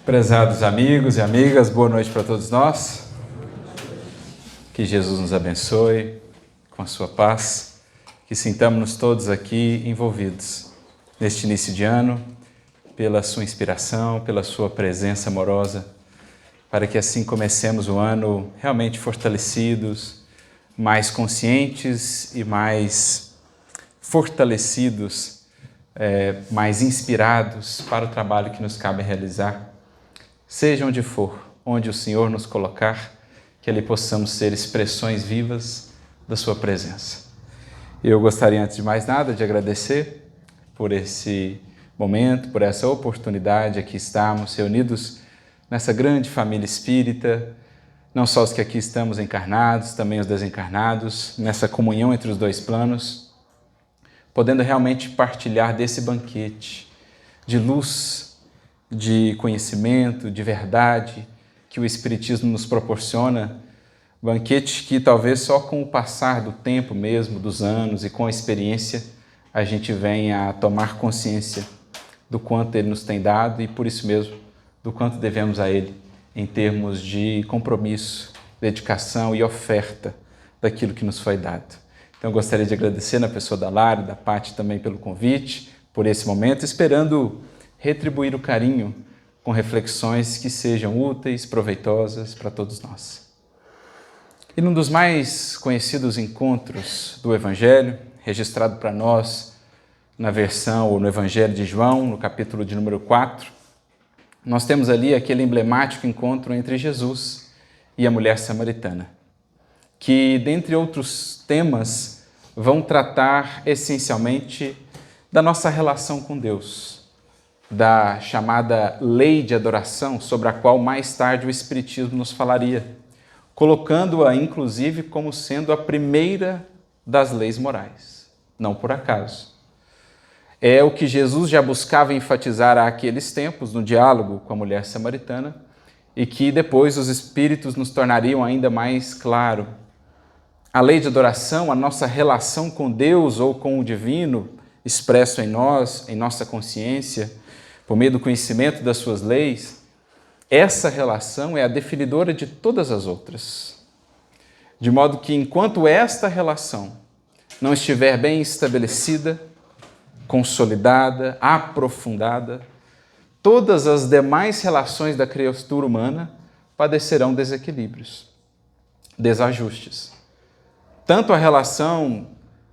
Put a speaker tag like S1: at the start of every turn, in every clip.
S1: Prezados amigos e amigas, boa noite para todos nós. Que Jesus nos abençoe com a sua paz, que sintamos-nos todos aqui envolvidos neste início de ano, pela sua inspiração, pela sua presença amorosa, para que assim comecemos o ano realmente fortalecidos, mais conscientes e mais fortalecidos, mais inspirados para o trabalho que nos cabe realizar. Seja onde for, onde o Senhor nos colocar, que ali possamos ser expressões vivas da sua presença. Eu gostaria, antes de mais nada, de agradecer por esse momento, por essa oportunidade aqui estarmos reunidos nessa grande família espírita, não só os que aqui estamos encarnados, também os desencarnados, nessa comunhão entre os dois planos, podendo realmente partilhar desse banquete de luz, de conhecimento, de verdade que o Espiritismo nos proporciona, banquete que talvez só com o passar do tempo mesmo, dos anos e com a experiência, a gente venha a tomar consciência do quanto Ele nos tem dado e por isso mesmo, do quanto devemos a Ele em termos de compromisso, dedicação e oferta daquilo que nos foi dado. Então eu gostaria de agradecer na pessoa da Lara e da Paty também pelo convite, por esse momento, esperando retribuir o carinho com reflexões que sejam úteis, proveitosas para todos nós. E num dos mais conhecidos encontros do Evangelho, registrado para nós na versão ou no Evangelho de João, no capítulo de número 4, nós temos ali aquele emblemático encontro entre Jesus e a mulher samaritana, que, dentre outros temas, vão tratar essencialmente da nossa relação com Deus, da chamada lei de adoração, sobre a qual mais tarde o Espiritismo nos falaria, colocando-a, inclusive, como sendo a primeira das leis morais. Não por acaso. É o que Jesus já buscava enfatizar àqueles tempos, no diálogo com a mulher samaritana, e que depois os Espíritos nos tornariam ainda mais claro. A lei de adoração, a nossa relação com Deus ou com o divino, expresso em nós, em nossa consciência, por meio do conhecimento das suas leis, essa relação é a definidora de todas as outras. De modo que, enquanto esta relação não estiver bem estabelecida, consolidada, aprofundada, todas as demais relações da criatura humana padecerão desequilíbrios, desajustes. Tanto a relação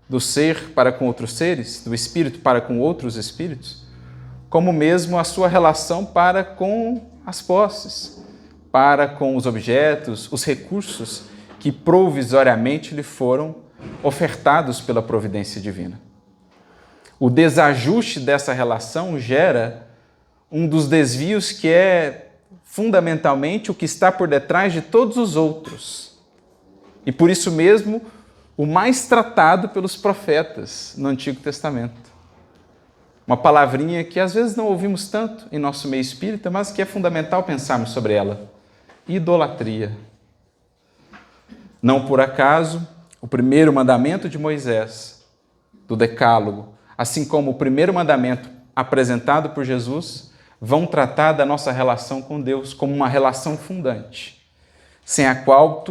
S1: do ser para com outros seres, do espírito para com outros espíritos, como mesmo a sua relação para com as posses, para com os objetos, os recursos que provisoriamente lhe foram ofertados pela providência divina. O desajuste dessa relação gera um dos desvios que é fundamentalmente o que está por detrás de todos os outros. E por isso mesmo, o mais tratado pelos profetas no Antigo Testamento. Uma palavrinha que às vezes não ouvimos tanto em nosso meio espírita, mas que é fundamental pensarmos sobre ela. Idolatria. Não por acaso, o primeiro mandamento de Moisés, do Decálogo, assim como o primeiro mandamento apresentado por Jesus, vão tratar da nossa relação com Deus como uma relação fundante, sem a qual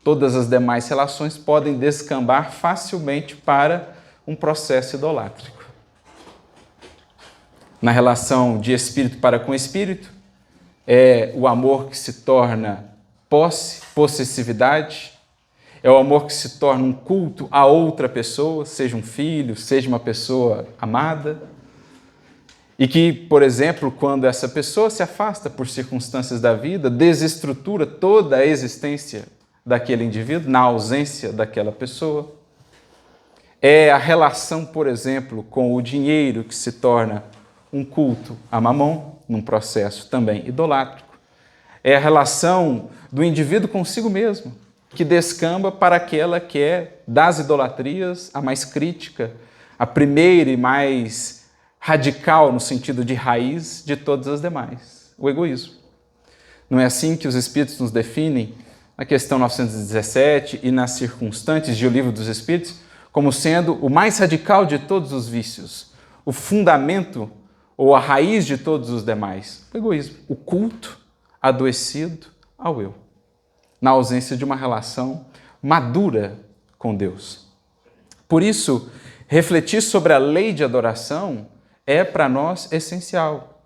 S1: todas as demais relações podem descambar facilmente para um processo idolátrico. Na relação de espírito para com espírito, é o amor que se torna possessividade, é o amor que se torna um culto a outra pessoa, seja um filho, seja uma pessoa amada, e que, por exemplo, quando essa pessoa se afasta por circunstâncias da vida, desestrutura toda a existência daquele indivíduo, na ausência daquela pessoa. É a relação, por exemplo, com o dinheiro que se torna um culto a Mamon, num processo também idolátrico. É a relação do indivíduo consigo mesmo, que descamba para aquela que é, das idolatrias, a mais crítica, a primeira e mais radical no sentido de raiz de todas as demais, o egoísmo. Não é assim que os Espíritos nos definem na questão 917 e nas circunstantes de O Livro dos Espíritos, como sendo o mais radical de todos os vícios, o fundamento ou a raiz de todos os demais? O egoísmo, o culto adoecido ao eu, na ausência de uma relação madura com Deus. Por isso, refletir sobre a lei de adoração é para nós essencial.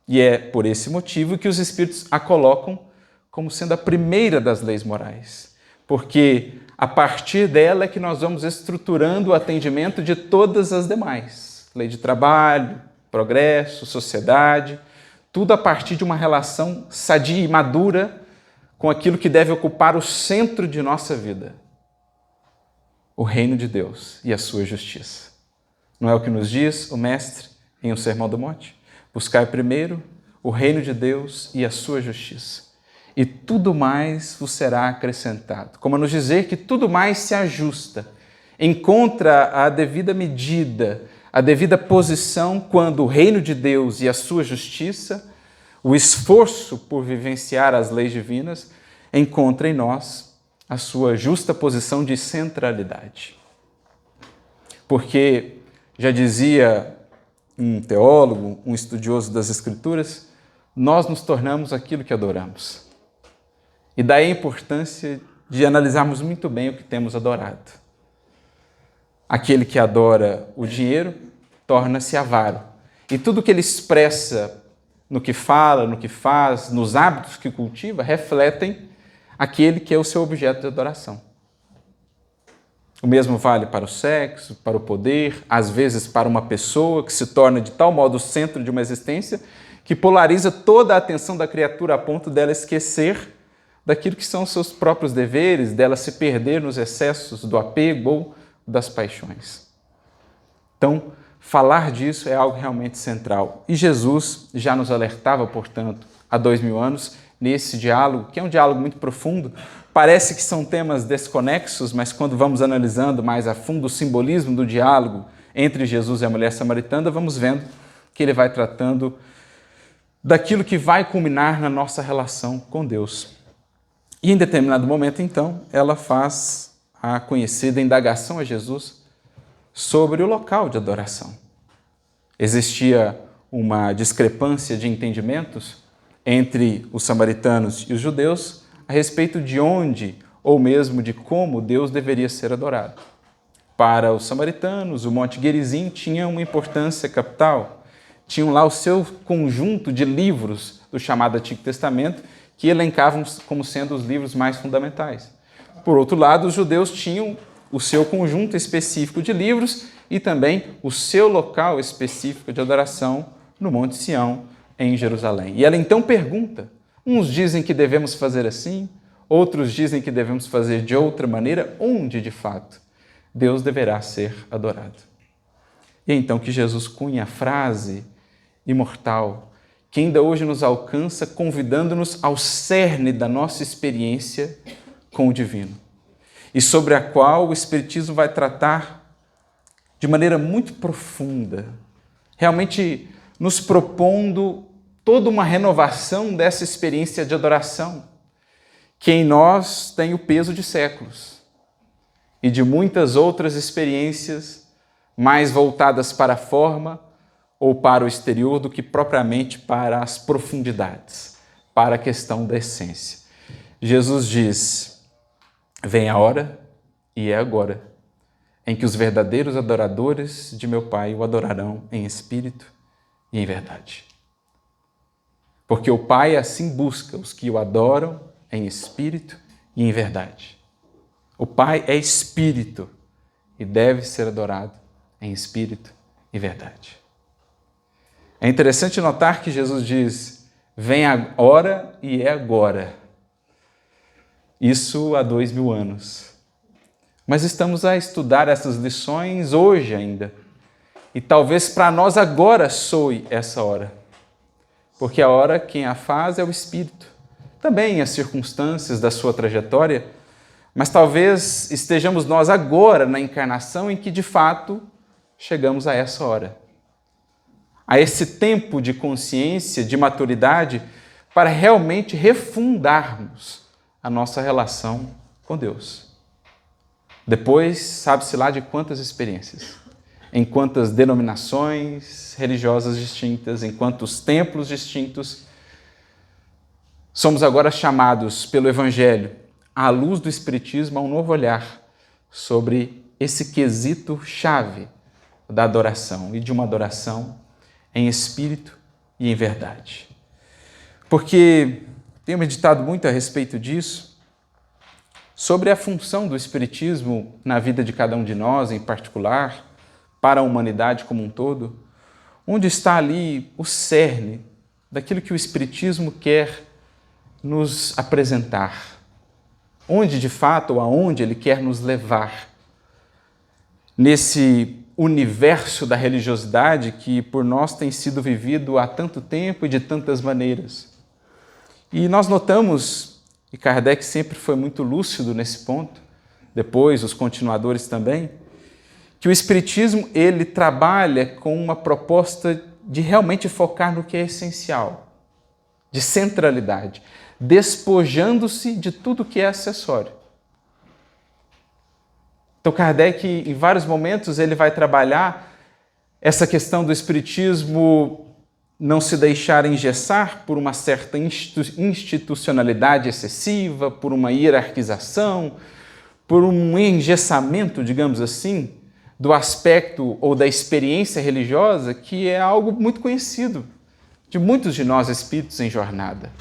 S1: E é por esse motivo que os Espíritos a colocam como sendo a primeira das leis morais. Porque a partir dela é que nós vamos estruturando o atendimento de todas as demais. Lei de trabalho, progresso, sociedade, tudo a partir de uma relação sadia e madura com aquilo que deve ocupar o centro de nossa vida. O reino de Deus e a sua justiça. Não é o que nos diz o Mestre em O Sermão do Monte? Buscai primeiro o reino de Deus e a sua justiça, e tudo mais vos será acrescentado. Como a nos dizer que tudo mais se ajusta, encontra a devida medida, a devida posição quando o reino de Deus e a sua justiça, o esforço por vivenciar as leis divinas, encontra em nós a sua justa posição de centralidade. Porque, já dizia um teólogo, um estudioso das Escrituras, nós nos tornamos aquilo que adoramos. E daí a importância de analisarmos muito bem o que temos adorado. Aquele que adora o dinheiro torna-se avaro. E tudo que ele expressa no que fala, no que faz, nos hábitos que cultiva, refletem aquele que é o seu objeto de adoração. O mesmo vale para o sexo, para o poder, às vezes para uma pessoa que se torna de tal modo o centro de uma existência que polariza toda a atenção da criatura a ponto dela esquecer daquilo que são os seus próprios deveres, dela se perder nos excessos do apego ou das paixões. Então, falar disso é algo realmente central. E Jesus já nos alertava, portanto, há 2000 anos, nesse diálogo, que é um diálogo muito profundo. Parece que são temas desconexos, mas quando vamos analisando mais a fundo o simbolismo do diálogo entre Jesus e a mulher samaritana, vamos vendo que ele vai tratando daquilo que vai culminar na nossa relação com Deus. E em determinado momento, então, ela faz a conhecida indagação a Jesus sobre o local de adoração. Existia uma discrepância de entendimentos entre os samaritanos e os judeus a respeito de onde ou mesmo de como Deus deveria ser adorado. Para os samaritanos, o Monte Gerizim tinha uma importância capital. Tinham lá o seu conjunto de livros do chamado Antigo Testamento que elencavam como sendo os livros mais fundamentais. Por outro lado, os judeus tinham o seu conjunto específico de livros e também o seu local específico de adoração no Monte Sião, em Jerusalém. E ela então pergunta, uns dizem que devemos fazer assim, outros dizem que devemos fazer de outra maneira, onde de fato Deus deverá ser adorado. E é então que Jesus cunha a frase imortal que ainda hoje nos alcança, convidando-nos ao cerne da nossa experiência com o divino, e sobre a qual o Espiritismo vai tratar de maneira muito profunda, realmente nos propondo toda uma renovação dessa experiência de adoração, que em nós tem o peso de séculos e de muitas outras experiências mais voltadas para a forma ou para o exterior do que propriamente para as profundidades, para a questão da essência. Jesus diz: vem a hora, e é agora, em que os verdadeiros adoradores de meu Pai o adorarão em espírito e em verdade. Porque o Pai assim busca os que o adoram em espírito e em verdade. O Pai é espírito e deve ser adorado em espírito e verdade. É interessante notar que Jesus diz: vem a hora e é agora. Isso há 2000 anos. Mas estamos a estudar essas lições hoje ainda. E talvez para nós agora soe essa hora. Porque a hora quem a faz é o Espírito. Também as circunstâncias da sua trajetória, mas talvez estejamos nós agora na encarnação em que de fato chegamos a essa hora. A esse tempo de consciência, de maturidade, para realmente refundarmos a nossa relação com Deus. Depois, sabe-se lá de quantas experiências. em quantas denominações religiosas distintas, em quantos templos distintos, somos agora chamados pelo Evangelho, à luz do Espiritismo, a um novo olhar sobre esse quesito chave da adoração e de uma adoração em espírito e em verdade. Porque tenho meditado muito a respeito disso, sobre a função do Espiritismo na vida de cada um de nós, em particular, para a humanidade como um todo, onde está ali o cerne daquilo que o Espiritismo quer nos apresentar, onde de fato ou aonde ele quer nos levar, nesse universo da religiosidade que por nós tem sido vivido há tanto tempo e de tantas maneiras. E nós notamos, e Kardec sempre foi muito lúcido nesse ponto, depois os continuadores também, que o Espiritismo ele trabalha com uma proposta de realmente focar no que é essencial, de centralidade, despojando-se de tudo que é acessório. Então Kardec, em vários momentos, ele vai trabalhar essa questão do Espiritismo não se deixar engessar por uma certa institucionalidade excessiva, por uma hierarquização, por um engessamento, digamos assim, do aspecto ou da experiência religiosa, que é algo muito conhecido de muitos de nós espíritos em jornada.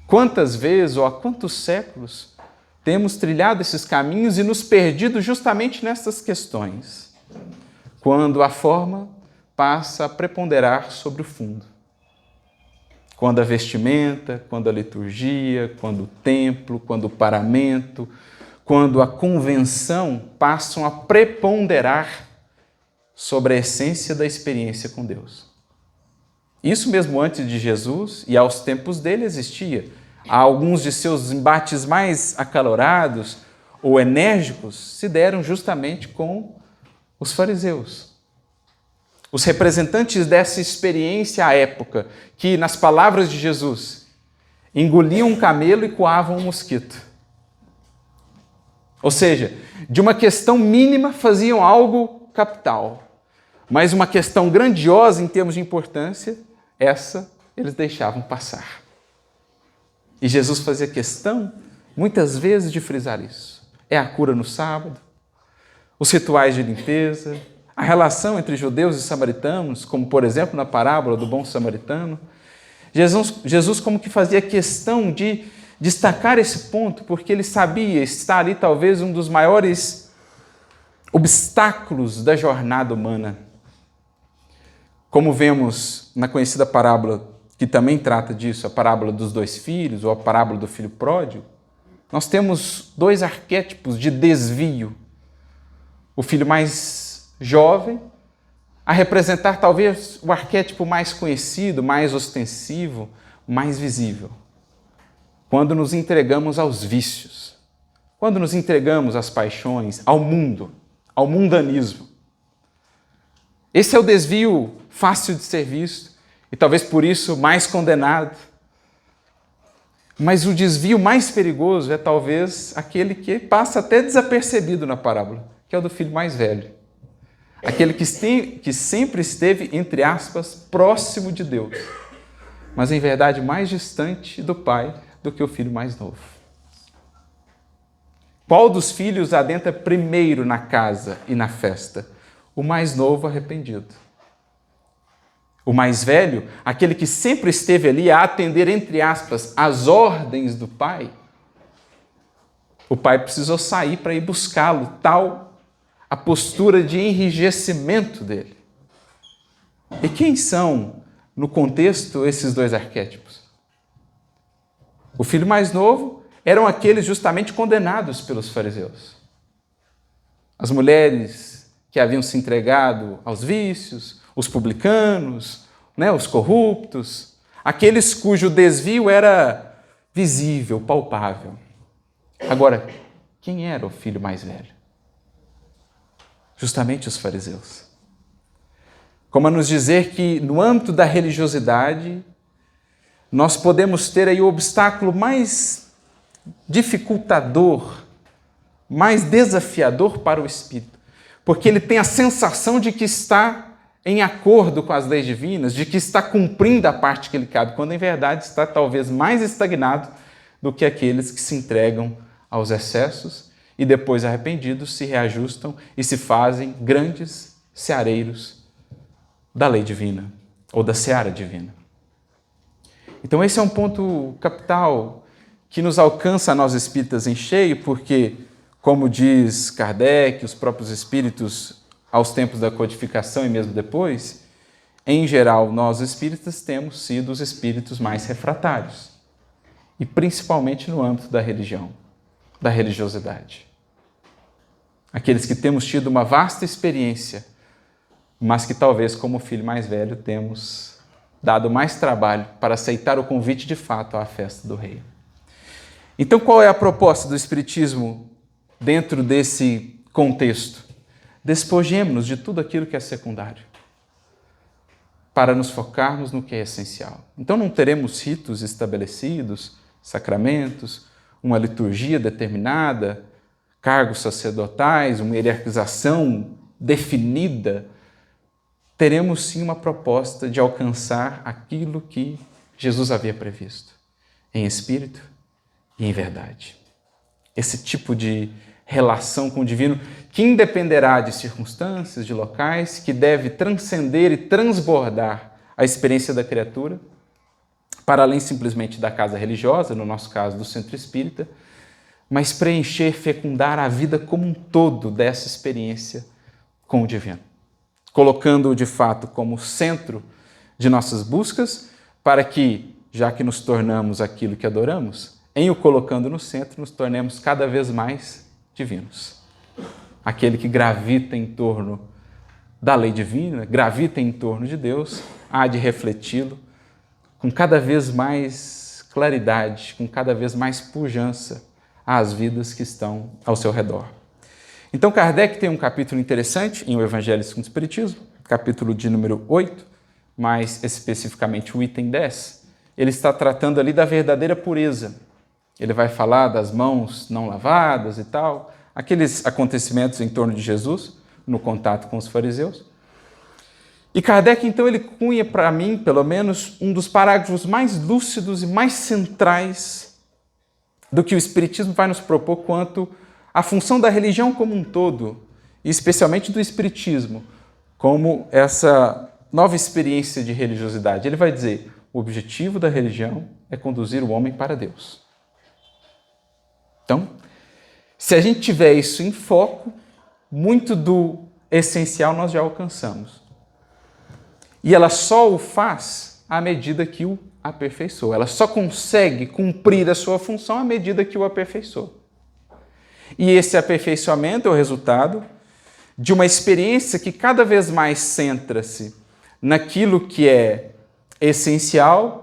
S1: Quantas vezes ou há quantos séculos temos trilhado esses caminhos e nos perdido justamente nessas questões, quando a forma passa a preponderar sobre o fundo. Quando a vestimenta, quando a liturgia, quando o templo, quando o paramento, quando a convenção passam a preponderar sobre a essência da experiência com Deus. Isso mesmo antes de Jesus e aos tempos dele existia. Alguns de seus embates mais acalorados ou enérgicos se deram justamente com os fariseus. Os representantes dessa experiência à época, que, nas palavras de Jesus, engoliam um camelo e coavam um mosquito. Ou seja, de uma questão mínima faziam algo capital, mas uma questão grandiosa em termos de importância, essa eles deixavam passar. E Jesus fazia questão, muitas vezes, de frisar isso. É a cura no sábado, os rituais de limpeza, a relação entre judeus e samaritanos, como, por exemplo, na parábola do bom samaritano. Jesus como que fazia questão de destacar esse ponto, porque ele sabia estar ali talvez um dos maiores obstáculos da jornada humana. Como vemos na conhecida parábola, que também trata disso, a parábola dos 2 filhos, ou a parábola do filho pródigo, nós temos 2 arquétipos de desvio. O filho mais jovem, a representar talvez o arquétipo mais conhecido, mais ostensivo, mais visível. Quando nos entregamos aos vícios, quando nos entregamos às paixões, ao mundo, ao mundanismo. Esse é o desvio fácil de ser visto e talvez por isso mais condenado. Mas o desvio mais perigoso é talvez aquele que passa até desapercebido na parábola, que é o do filho mais velho. Aquele que sempre esteve, entre aspas, próximo de Deus, mas em verdade mais distante do Pai do que o filho mais novo. Qual dos filhos adentra primeiro na casa e na festa? O mais novo arrependido. O mais velho, aquele que sempre esteve ali a atender, entre aspas, as ordens do pai. O pai precisou sair para ir buscá-lo, tal a postura de enrijecimento dele. E quem são, no contexto, esses 2 arquétipos? O filho mais novo eram aqueles justamente condenados pelos fariseus. As mulheres que haviam se entregado aos vícios, os publicanos, os corruptos, aqueles cujo desvio era visível, palpável. Agora, quem era o filho mais velho? Justamente os fariseus. Como a nos dizer que, no âmbito da religiosidade, nós podemos ter aí o obstáculo mais dificultador, mais desafiador para o espírito. porque ele tem a sensação de que está em acordo com as leis divinas, de que está cumprindo a parte que lhe cabe, quando em verdade está talvez mais estagnado do que aqueles que se entregam aos excessos e depois arrependidos se reajustam e se fazem grandes ceareiros da lei divina ou da seara divina. Então esse é um ponto capital que nos alcança a nós espíritas em cheio, porque, como diz Kardec, os próprios espíritos aos tempos da codificação e mesmo depois, em geral, nós espíritas temos sido os espíritos mais refratários, e principalmente no âmbito da religião, da religiosidade. Aqueles que temos tido uma vasta experiência, mas que talvez como filho mais velho temos dado mais trabalho para aceitar o convite de fato à festa do Rei. Então, qual é a proposta do Espiritismo dentro desse contexto? Despojemo-nos de tudo aquilo que é secundário, para nos focarmos no que é essencial. Então não teremos ritos estabelecidos, sacramentos, uma liturgia determinada, cargos sacerdotais, uma hierarquização definida. Teremos sim uma proposta de alcançar aquilo que Jesus havia previsto, em espírito e em verdade. Esse tipo de relação com o divino que independerá de circunstâncias, de locais, que deve transcender e transbordar a experiência da criatura, para além simplesmente da casa religiosa, no nosso caso do centro espírita, mas preencher, fecundar a vida como um todo dessa experiência com o divino, colocando-o de fato como centro de nossas buscas, para que, já que nos tornamos aquilo que adoramos, em o colocando no centro, nos tornemos cada vez mais divinos. Aquele que gravita em torno da lei divina, gravita em torno de Deus, há de refleti-lo com cada vez mais claridade, com cada vez mais pujança às vidas que estão ao seu redor. Então Kardec tem um capítulo interessante em O Evangelho segundo o Espiritismo, capítulo de número 8, mais especificamente o item 10. Ele está tratando ali da verdadeira pureza. Ele vai falar das mãos não lavadas e tal, aqueles acontecimentos em torno de Jesus, no contato com os fariseus. E Kardec, então, ele cunha para mim, pelo menos, um dos parágrafos mais lúcidos e mais centrais do que o Espiritismo vai nos propor quanto à função da religião como um todo, e especialmente do Espiritismo, como essa nova experiência de religiosidade. Ele vai dizer, o objetivo da religião é conduzir o homem para Deus. Então, se a gente tiver isso em foco, muito do essencial nós já alcançamos. E ela só o faz à medida que o aperfeiçoa. Ela só consegue cumprir a sua função à medida que o aperfeiçoa. E esse aperfeiçoamento é o resultado de uma experiência que cada vez mais centra-se naquilo que é essencial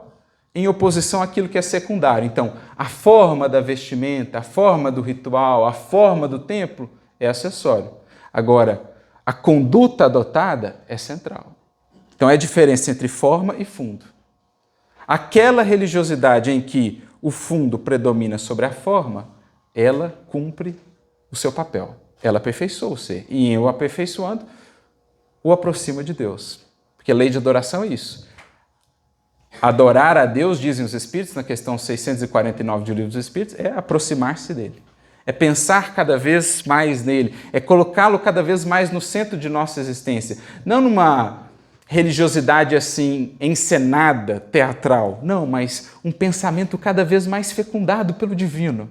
S1: em oposição àquilo que é secundário. Então, a forma da vestimenta, a forma do ritual, a forma do templo é acessório. Agora, a conduta adotada é central. Então, é a diferença entre forma e fundo. Aquela religiosidade em que o fundo predomina sobre a forma, ela cumpre o seu papel. Ela aperfeiçoa o ser. E em o aperfeiçoando, o aproxima de Deus. Porque a lei de adoração é isso. Adorar a Deus, dizem os Espíritos, na questão 649 do Livro dos Espíritos, é aproximar-se dele. É pensar cada vez mais nele. É colocá-lo cada vez mais no centro de nossa existência. Não numa religiosidade assim, encenada, teatral. Não, mas um pensamento cada vez mais fecundado pelo divino,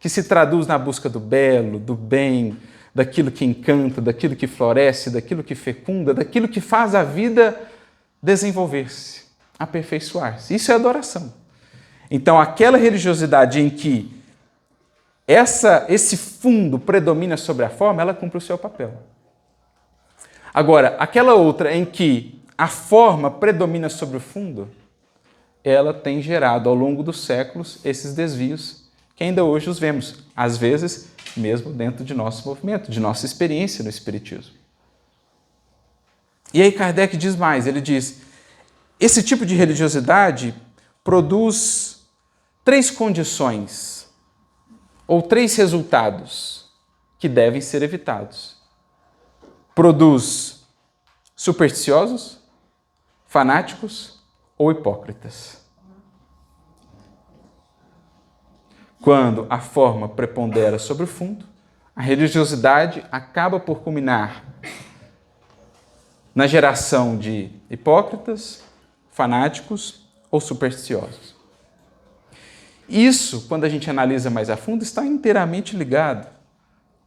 S1: que se traduz na busca do belo, do bem, daquilo que encanta, daquilo que floresce, daquilo que fecunda, daquilo que faz a vida desenvolver-se, aperfeiçoar-se. Isso é adoração. Então, aquela religiosidade em que esse fundo predomina sobre a forma, ela cumpre o seu papel. Agora, aquela outra em que a forma predomina sobre o fundo, ela tem gerado ao longo dos séculos esses desvios que ainda hoje os vemos, às vezes mesmo dentro de nosso movimento, de nossa experiência no Espiritismo. E aí Kardec diz mais, ele diz, esse tipo de religiosidade produz 3 condições ou 3 resultados que devem ser evitados. produz supersticiosos, fanáticos ou hipócritas. Quando a forma prepondera sobre o fundo, a religiosidade acaba por culminar na geração de hipócritas, fanáticos ou supersticiosos. Isso, quando a gente analisa mais a fundo, está inteiramente ligado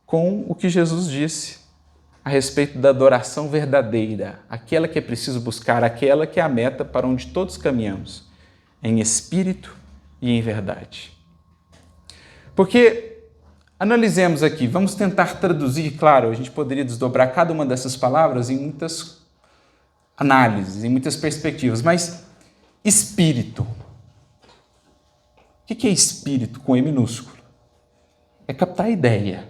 S1: com o que Jesus disse a respeito da adoração verdadeira, aquela que é preciso buscar, aquela que é a meta para onde todos caminhamos, em espírito e em verdade. Porque, analisemos aqui, vamos tentar traduzir, claro, a gente poderia desdobrar cada uma dessas palavras em muitas análises, em muitas perspectivas, mas espírito. O que é espírito com E minúsculo? É captar a ideia.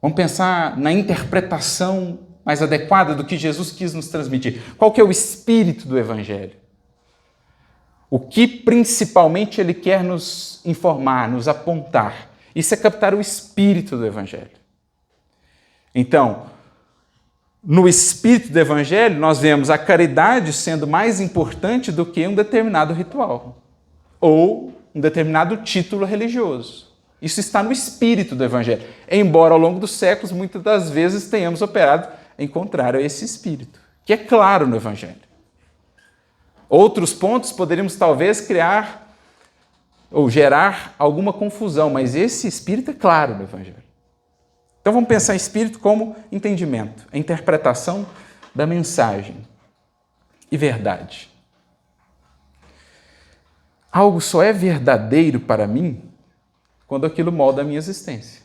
S1: Vamos pensar na interpretação mais adequada do que Jesus quis nos transmitir. Qual que é o espírito do Evangelho? O que principalmente ele quer nos informar, nos apontar? Isso é captar o espírito do Evangelho. Então, no espírito do Evangelho, nós vemos a caridade sendo mais importante do que um determinado ritual ou um determinado título religioso. Isso está no espírito do Evangelho, embora ao longo dos séculos, muitas das vezes, tenhamos operado em contrário a esse espírito, que é claro no Evangelho. Outros pontos poderíamos talvez criar ou gerar alguma confusão, mas esse espírito é claro no Evangelho. Então vamos pensar em espírito como entendimento, a interpretação da mensagem e verdade. Algo só é verdadeiro para mim quando aquilo molda a minha existência.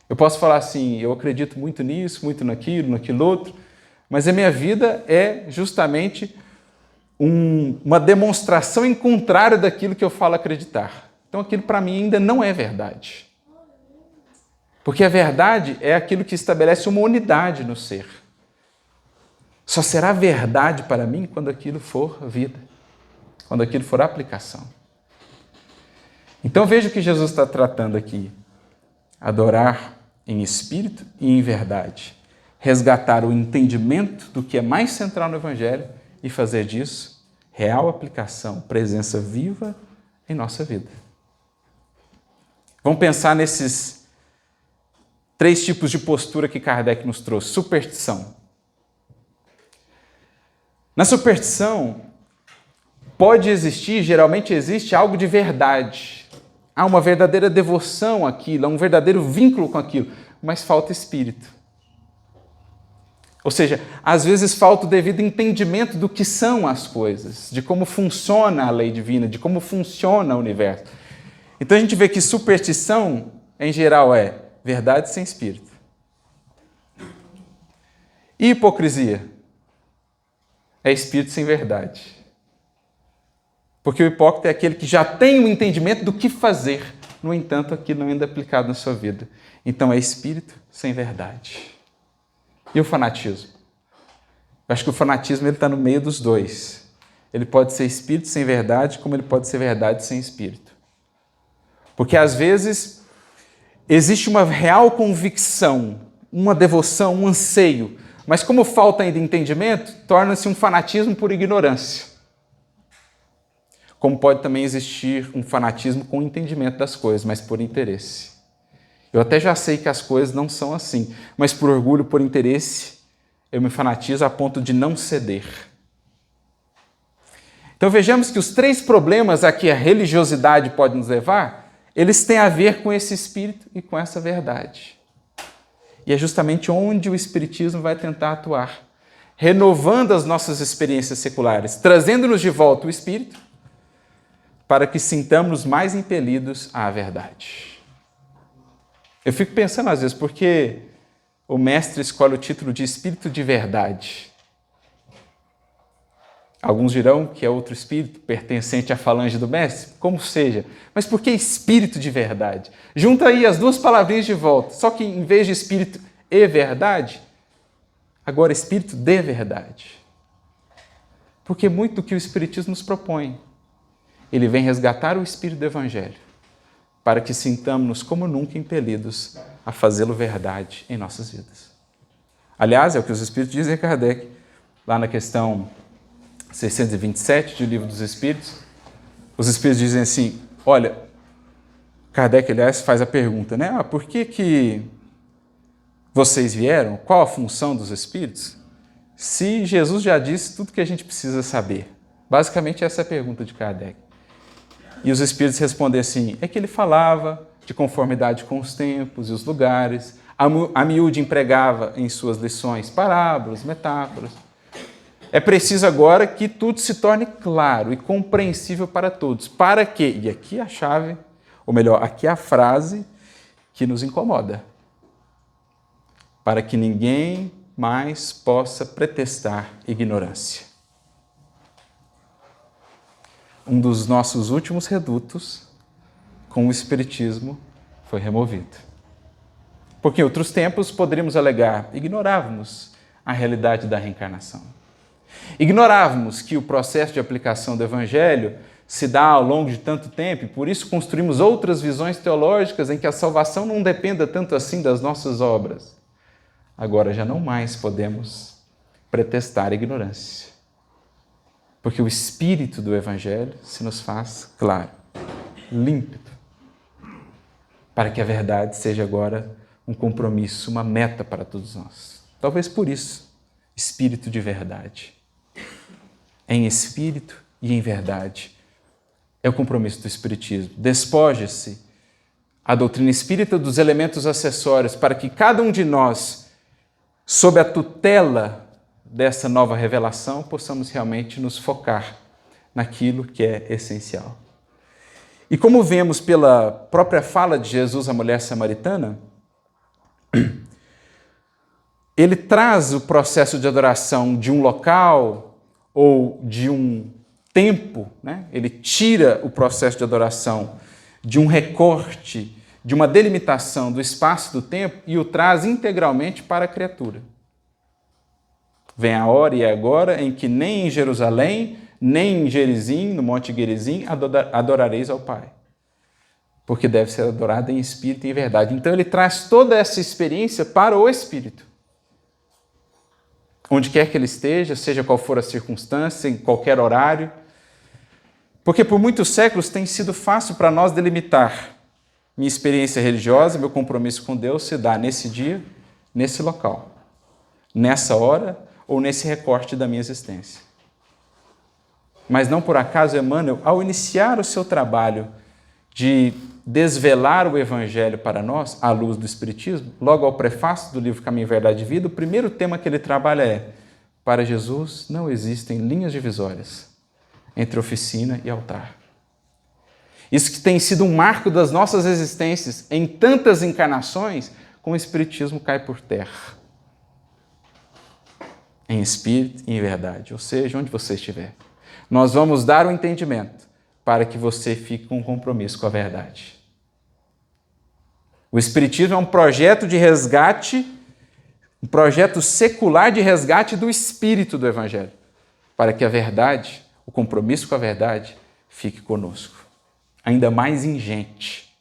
S1: Eu posso falar assim, eu acredito muito nisso, muito naquilo outro, mas a minha vida é justamente uma demonstração em contrário daquilo que eu falo acreditar. Então aquilo para mim ainda não é verdade. Porque a verdade é aquilo que estabelece uma unidade no ser. Só será verdade para mim quando aquilo for vida, quando aquilo for aplicação. Então veja o que Jesus está tratando aqui. Adorar em espírito e em verdade. Resgatar o entendimento do que é mais central no Evangelho e fazer disso real aplicação, presença viva em nossa vida. Vamos pensar nesses 3 tipos de postura que Kardec nos trouxe. Superstição. Na superstição, pode existir, geralmente existe algo de verdade. Há uma verdadeira devoção àquilo, há um verdadeiro vínculo com aquilo, mas falta espírito. Ou seja, às vezes falta o devido entendimento do que são as coisas, de como funciona a lei divina, de como funciona o universo. Então a gente vê que superstição, em geral, é verdade sem espírito. E hipocrisia? É espírito sem verdade. Porque o hipócrita é aquele que já tem o entendimento do que fazer, no entanto, aquilo não é ainda aplicado na sua vida. Então é espírito sem verdade. E o fanatismo? Eu acho que o fanatismo está no meio dos dois. Ele pode ser espírito sem verdade, como ele pode ser verdade sem espírito. Porque às vezes existe uma real convicção, uma devoção, um anseio, mas como falta ainda entendimento, torna-se um fanatismo por ignorância. Como pode também existir um fanatismo com entendimento das coisas, mas por interesse. Eu até já sei que as coisas não são assim, mas por orgulho, por interesse, eu me fanatizo a ponto de não ceder. Então vejamos que os 3 problemas a que a religiosidade pode nos levar, eles têm a ver com esse espírito e com essa verdade. E é justamente onde o Espiritismo vai tentar atuar, renovando as nossas experiências seculares, trazendo-nos de volta o espírito, para que sintamos mais impelidos à verdade. Eu fico pensando às vezes, por que o mestre escolhe o título de Espírito de Verdade? Alguns dirão que é outro espírito pertencente à falange do mestre, como seja. Mas por que Espírito de Verdade? Junta aí as 2 palavrinhas de volta, só que em vez de Espírito e Verdade, agora Espírito de Verdade. Porque muito do que o Espiritismo nos propõe, ele vem resgatar o Espírito do Evangelho, para que sintamos-nos como nunca impelidos a fazê-lo verdade em nossas vidas. Aliás, é o que os Espíritos dizem a Kardec, lá na questão 627 do Livro dos Espíritos. Os Espíritos dizem assim, olha, Kardec, aliás, faz a pergunta, né? Por que vocês vieram? Qual a função dos Espíritos? Se Jesus já disse tudo que a gente precisa saber. Basicamente, essa é a pergunta de Kardec. E os Espíritos respondem assim, é que ele falava de conformidade com os tempos e os lugares, a miúde empregava em suas lições parábolas, metáforas. É preciso agora que tudo se torne claro e compreensível para todos. Para quê? E aqui é a chave, ou melhor, aqui é a frase que nos incomoda. Para que ninguém mais possa pretextar ignorância. Um dos nossos últimos redutos com o Espiritismo foi removido. Porque em outros tempos poderíamos alegar, ignorávamos a realidade da reencarnação. Ignorávamos que o processo de aplicação do Evangelho se dá ao longo de tanto tempo e por isso construímos outras visões teológicas em que a salvação não dependa tanto assim das nossas obras. Agora já não mais podemos pretextar ignorância. Porque o espírito do Evangelho se nos faz claro, límpido, para que a verdade seja agora um compromisso, uma meta para todos nós. Talvez por isso, espírito de verdade. Em espírito e em verdade. É o compromisso do Espiritismo. Despoje-se a doutrina espírita dos elementos acessórios para que cada um de nós, sob a tutela dessa nova revelação, possamos realmente nos focar naquilo que é essencial. E como vemos pela própria fala de Jesus à mulher samaritana, ele traz o processo de adoração de um local ou de um tempo, né? Ele tira o processo de adoração de um recorte, de uma delimitação do espaço e do tempo e o traz integralmente para a criatura. Vem a hora e é agora em que nem em Jerusalém, nem em Gerizim, no Monte Gerizim, adorareis ao Pai. Porque deve ser adorado em espírito e em verdade. Então ele traz toda essa experiência para o espírito. Onde quer que ele esteja, seja qual for a circunstância, em qualquer horário. Porque por muitos séculos tem sido fácil para nós delimitar minha experiência religiosa, meu compromisso com Deus se dá nesse dia, nesse local, nessa hora ou nesse recorte da minha existência. Mas não por acaso Emmanuel, ao iniciar o seu trabalho de desvelar o Evangelho para nós, à luz do Espiritismo, logo ao prefácio do livro Caminho, Verdade e Vida, o primeiro tema que ele trabalha é: para Jesus não existem linhas divisórias entre oficina e altar. Isso que tem sido um marco das nossas existências em tantas encarnações, com o Espiritismo cai por terra. Em espírito e em verdade, ou seja, onde você estiver. Nós vamos dar o entendimento para que você fique com um compromisso com a verdade. O Espiritismo é um projeto de resgate, um projeto secular de resgate do espírito do Evangelho, para que a verdade, o compromisso com a verdade, fique conosco. Ainda mais ingente,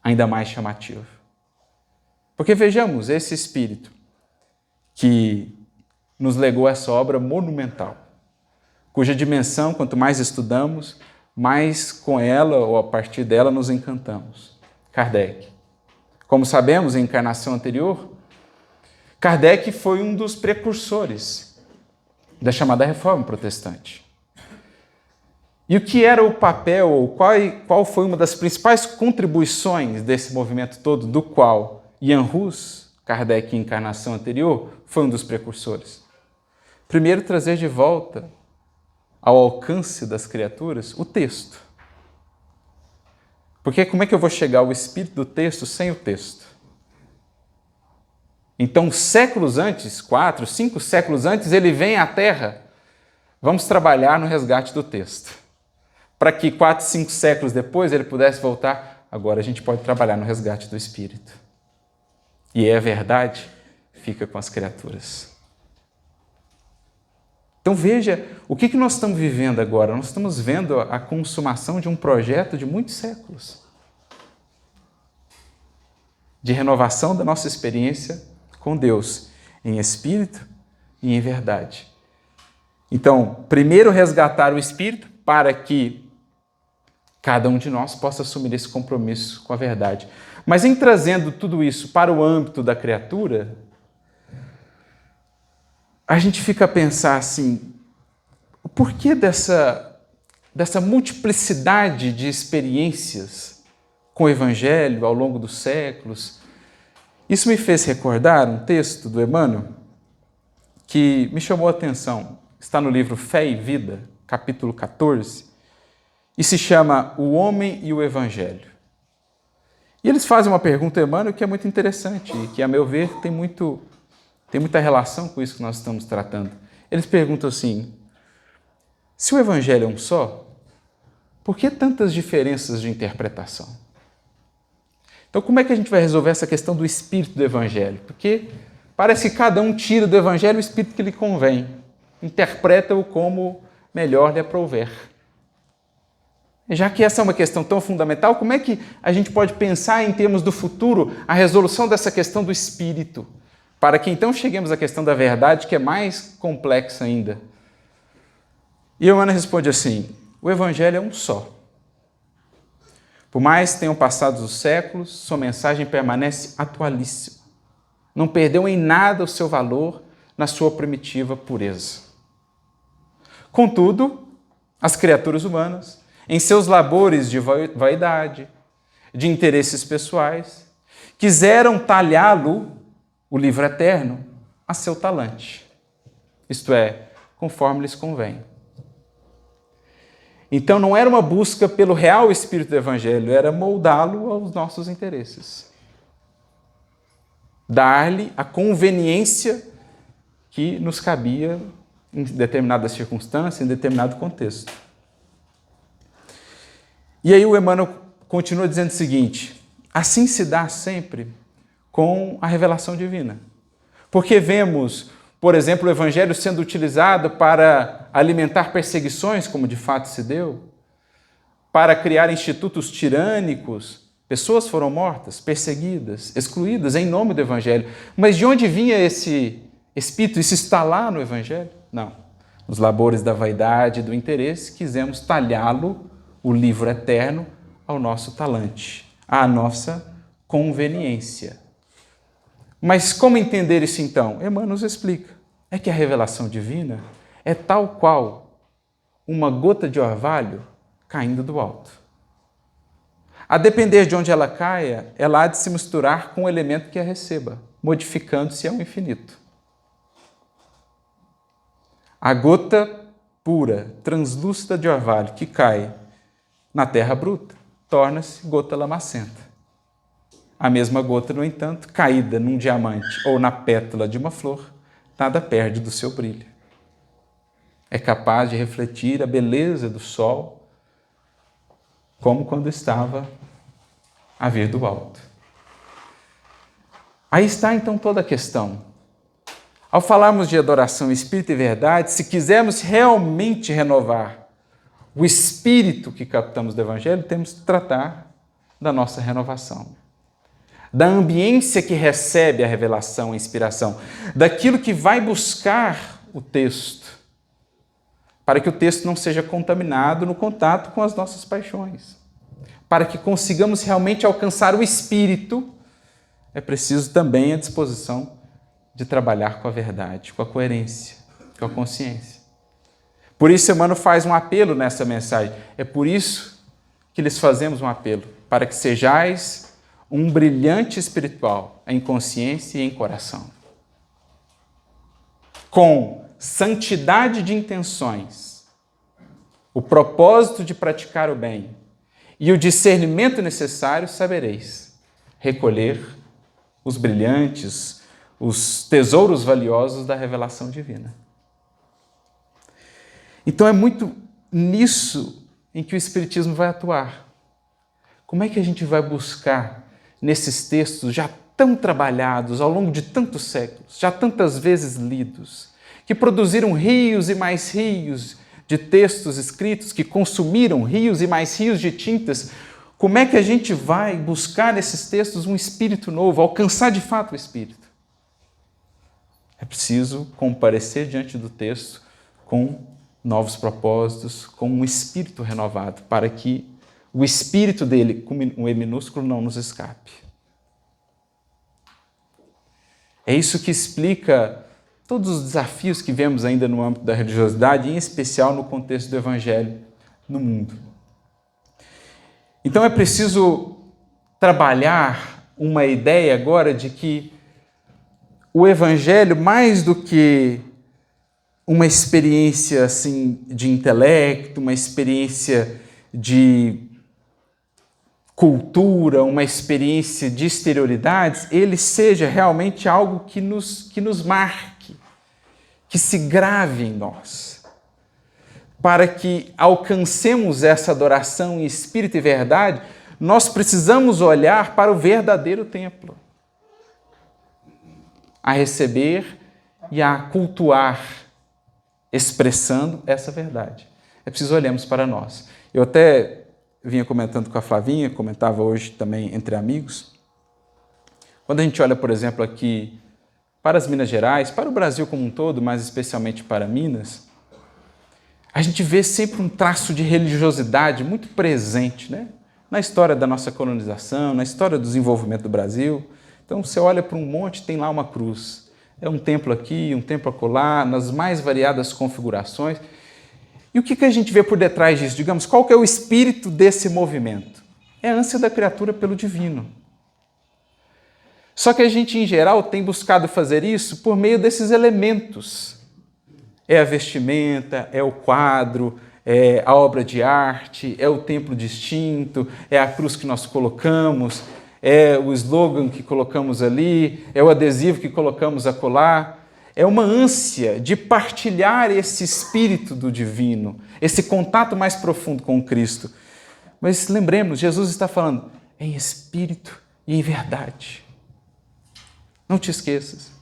S1: ainda mais chamativo. Porque vejamos, esse Espírito que nos legou essa obra monumental, cuja dimensão, quanto mais estudamos, mais com ela ou a partir dela nos encantamos. Kardec. Como sabemos, em encarnação anterior, Kardec foi um dos precursores da chamada Reforma Protestante. E o que era o papel, ou qual foi uma das principais contribuições desse movimento todo, do qual Jan Hus, Kardec em encarnação anterior, foi um dos precursores? Primeiro, trazer de volta ao alcance das criaturas o texto. Porque como é que eu vou chegar ao espírito do texto sem o texto? Então, séculos antes, 4, 5 séculos antes, ele vem à Terra. Vamos trabalhar no resgate do texto. Para que 4, 5 séculos depois ele pudesse voltar, agora a gente pode trabalhar no resgate do espírito. E é a verdade, fica com as criaturas. Então veja, o que nós estamos vivendo agora? Nós estamos vendo a consumação de um projeto de muitos séculos. de renovação da nossa experiência com Deus, em espírito e em verdade. Então, primeiro resgatar o espírito para que cada um de nós possa assumir esse compromisso com a verdade. Mas em trazendo tudo isso para o âmbito da criatura, a gente fica a pensar assim, o porquê dessa multiplicidade de experiências com o Evangelho ao longo dos séculos? Isso me fez recordar um texto do Emmanuel que me chamou a atenção. Está no livro Fé e Vida, capítulo 14, e se chama O Homem e o Evangelho. E eles fazem uma pergunta, Emmanuel, que é muito interessante e que, a meu ver, tem muita relação com isso que nós estamos tratando. Eles perguntam assim, se o Evangelho é um só, por que tantas diferenças de interpretação? Então, como é que a gente vai resolver essa questão do espírito do Evangelho? Porque parece que cada um tira do Evangelho o espírito que lhe convém, interpreta-o como melhor lhe aprouver. Já que essa é uma questão tão fundamental, como é que a gente pode pensar em termos do futuro a resolução dessa questão do espírito, para que então cheguemos à questão da verdade, que é mais complexa ainda? E o Emmanuel responde assim, o Evangelho é um só. Por mais que tenham passado os séculos, sua mensagem permanece atualíssima. Não perdeu em nada o seu valor na sua primitiva pureza. Contudo, as criaturas humanas, em seus labores de vaidade, de interesses pessoais, quiseram talhá-lo, o livro eterno, a seu talante, isto é, conforme lhes convém. Então não era uma busca pelo real espírito do Evangelho, era moldá-lo aos nossos interesses. Dar-lhe a conveniência que nos cabia em determinada circunstância, em determinado contexto. E aí o Emmanuel continua dizendo o seguinte, assim se dá sempre com a revelação divina. Porque vemos, por exemplo, o Evangelho sendo utilizado para alimentar perseguições, como de fato se deu, para criar institutos tirânicos, pessoas foram mortas, perseguidas, excluídas em nome do Evangelho. Mas de onde vinha esse espírito? Isso está lá no Evangelho? Não. Nos labores da vaidade e do interesse, quisemos talhá-lo, o livro eterno, ao nosso talante, à nossa conveniência. Mas como entender isso então? Emmanuel nos explica. É que a revelação divina é tal qual uma gota de orvalho caindo do alto. A depender de onde ela caia, ela há de se misturar com o elemento que a receba, modificando-se ao infinito. A gota pura, translúcida de orvalho que cai na terra bruta, torna-se gota lamacenta. A mesma gota, no entanto, caída num diamante ou na pétala de uma flor, nada perde do seu brilho. É capaz de refletir a beleza do sol, como quando estava a vir do alto. Aí está então toda a questão. Ao falarmos de adoração, espírito e verdade, se quisermos realmente renovar o espírito que captamos do Evangelho, temos que tratar da nossa renovação, da ambiência que recebe a revelação, a inspiração, daquilo que vai buscar o texto, para que o texto não seja contaminado no contato com as nossas paixões. Para que consigamos realmente alcançar o espírito, é preciso também a disposição de trabalhar com a verdade, com a coerência, com a consciência. Por isso, Emmanuel faz um apelo nessa mensagem. É por isso que lhes fazemos um apelo, para que sejais um brilhante espiritual em consciência e em coração. Com santidade de intenções, o propósito de praticar o bem e o discernimento necessário, sabereis recolher os brilhantes, os tesouros valiosos da revelação divina. Então é muito nisso em que o Espiritismo vai atuar. Como é que a gente vai buscar nesses textos já tão trabalhados ao longo de tantos séculos, já tantas vezes lidos, que produziram rios e mais rios de textos escritos, que consumiram rios e mais rios de tintas, Como é que a gente vai buscar nesses textos um espírito novo, alcançar de fato o espírito? É preciso comparecer diante do texto com novos propósitos, com um espírito renovado, para que o espírito dele, com um E minúsculo, não nos escape. É isso que explica todos os desafios que vemos ainda no âmbito da religiosidade, em especial no contexto do Evangelho no mundo. Então é preciso trabalhar uma ideia agora de que o Evangelho, mais do que uma experiência assim, de intelecto, uma experiência de cultura, uma experiência de exterioridades, ele seja realmente algo que nos marque, que se grave em nós, para que alcancemos essa adoração em espírito e verdade. Nós precisamos olhar para o verdadeiro templo, a receber e a cultuar, expressando essa verdade. É preciso olharmos para nós. Eu até vinha comentando com a Flavinha, comentava hoje também entre amigos. Quando a gente olha, por exemplo, aqui para as Minas Gerais, para o Brasil como um todo, mas especialmente para Minas, a gente vê sempre um traço de religiosidade muito presente, né? Na história da nossa colonização, na história do desenvolvimento do Brasil. Então, você olha para um monte, tem lá uma cruz. É um templo aqui, um templo acolá, nas mais variadas configurações. E o que a gente vê por detrás disso? Digamos, qual que é o espírito desse movimento? É a ânsia da criatura pelo divino. Só que a gente, em geral, tem buscado fazer isso por meio desses elementos. É a vestimenta, é o quadro, é a obra de arte, é o templo distinto, é a cruz que nós colocamos, é o slogan que colocamos ali, é o adesivo que colocamos acolá. É uma ânsia de partilhar esse espírito do divino, esse contato mais profundo com Cristo. Mas lembremos, Jesus está falando em espírito e em verdade. Não te esqueças.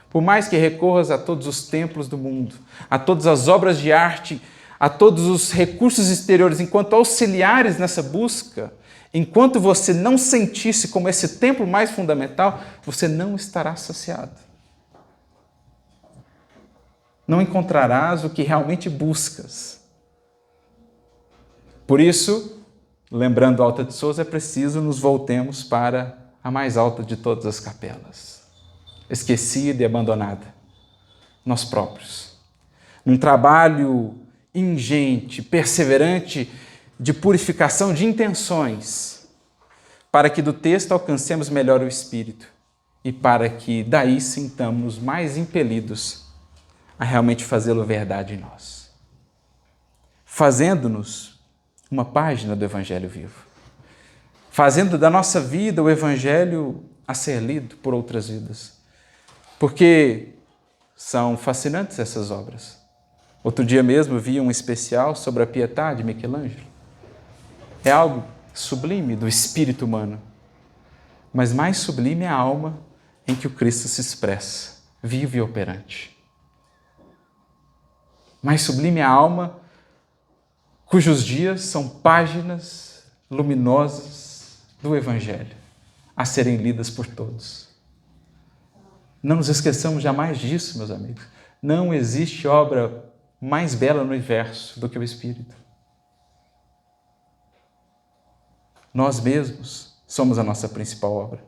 S1: Por mais que recorras a todos os templos do mundo, a todas as obras de arte, a todos os recursos exteriores, enquanto auxiliares nessa busca, enquanto você não sentisse como esse templo mais fundamental, você não estará saciado. Não encontrarás o que realmente buscas. Por isso, lembrando Alta de Souza, é preciso nos voltemos para a mais alta de todas as capelas, esquecida e abandonada, nós próprios. Num trabalho ingente, perseverante de purificação de intenções, para que do texto alcancemos melhor o Espírito e para que daí sintamos mais impelidos a realmente fazê-lo verdade em nós, fazendo-nos uma página do Evangelho vivo, fazendo da nossa vida o Evangelho a ser lido por outras vidas, porque são fascinantes essas obras. Outro dia mesmo eu vi um especial sobre a Pietà de Michelangelo. É algo sublime do espírito humano, mas mais sublime é a alma em que o Cristo se expressa, vivo e operante. Mais sublime é a alma cujos dias são páginas luminosas do Evangelho a serem lidas por todos. Não nos esqueçamos jamais disso, meus amigos. Não existe obra mais bela no universo do que o Espírito. Nós mesmos somos a nossa principal obra.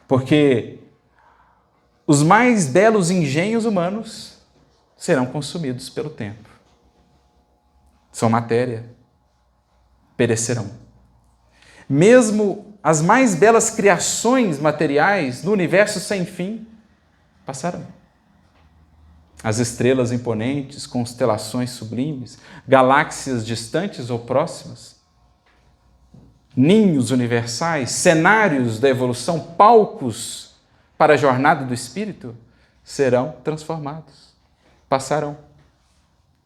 S1: Porque os mais belos engenhos humanos serão consumidos pelo tempo. São matéria, perecerão. Mesmo as mais belas criações materiais no universo sem fim passarão. As estrelas imponentes, constelações sublimes, galáxias distantes ou próximas, ninhos universais, cenários da evolução, palcos para a jornada do Espírito, serão transformados. Passarão.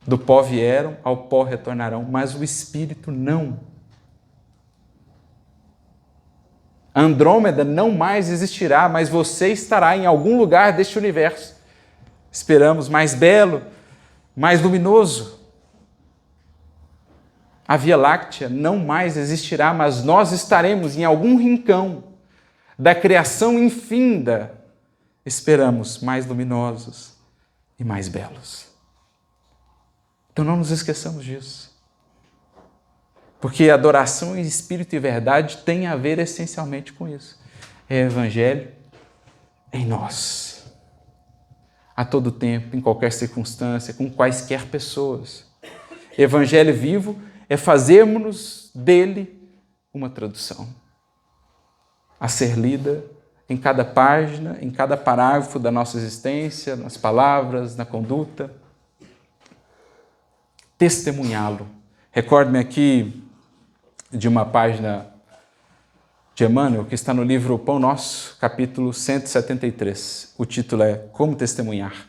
S1: Do pó vieram, ao pó retornarão, mas o Espírito não. Andrômeda não mais existirá, mas você estará em algum lugar deste universo. Esperamos mais belo, mais luminoso. A Via Láctea não mais existirá, mas nós estaremos em algum rincão da criação infinda. Esperamos mais luminosos e mais belos. Então não nos esqueçamos disso. Porque adoração em espírito e verdade tem a ver essencialmente com isso. É o Evangelho em nós. A todo tempo, em qualquer circunstância, com quaisquer pessoas. Evangelho vivo é fazermos dele uma tradução a ser lida em cada página, em cada parágrafo da nossa existência, nas palavras, na conduta. Testemunhá-lo. Recordo-me aqui de uma página de Emmanuel, que está no livro O Pão Nosso, capítulo 173. O título é Como Testemunhar.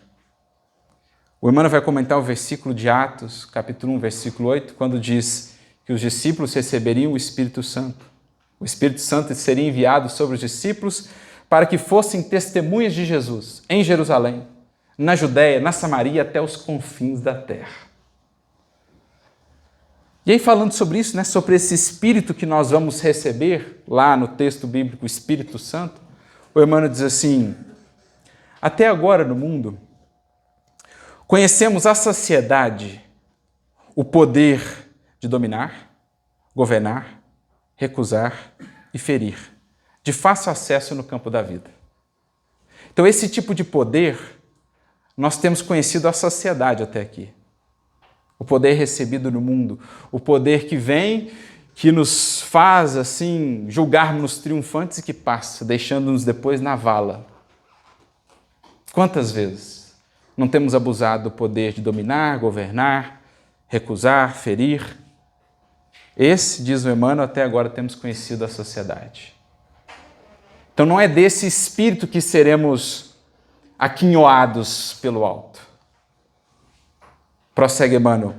S1: O Emmanuel vai comentar o versículo de Atos, capítulo 1, versículo 8, quando diz que os discípulos receberiam o Espírito Santo. O Espírito Santo seria enviado sobre os discípulos para que fossem testemunhas de Jesus em Jerusalém, na Judéia, na Samaria, até os confins da terra. E aí, falando sobre isso, sobre esse Espírito que nós vamos receber, lá no texto bíblico, o Espírito Santo, o Emmanuel diz assim: até agora no mundo, conhecemos a saciedade, o poder de dominar, governar, recusar e ferir, de fácil acesso no campo da vida. Então, esse tipo de poder, nós temos conhecido a saciedade até aqui. O poder recebido no mundo, o poder que vem, que nos faz, assim, julgarmos triunfantes e que passa, deixando-nos depois na vala. Quantas vezes não temos abusado do poder de dominar, governar, recusar, ferir? Esse, diz o Emmanuel, até agora temos conhecido a sociedade. Então não é desse espírito que seremos aquinhoados pelo alto. Prossegue Emmanuel: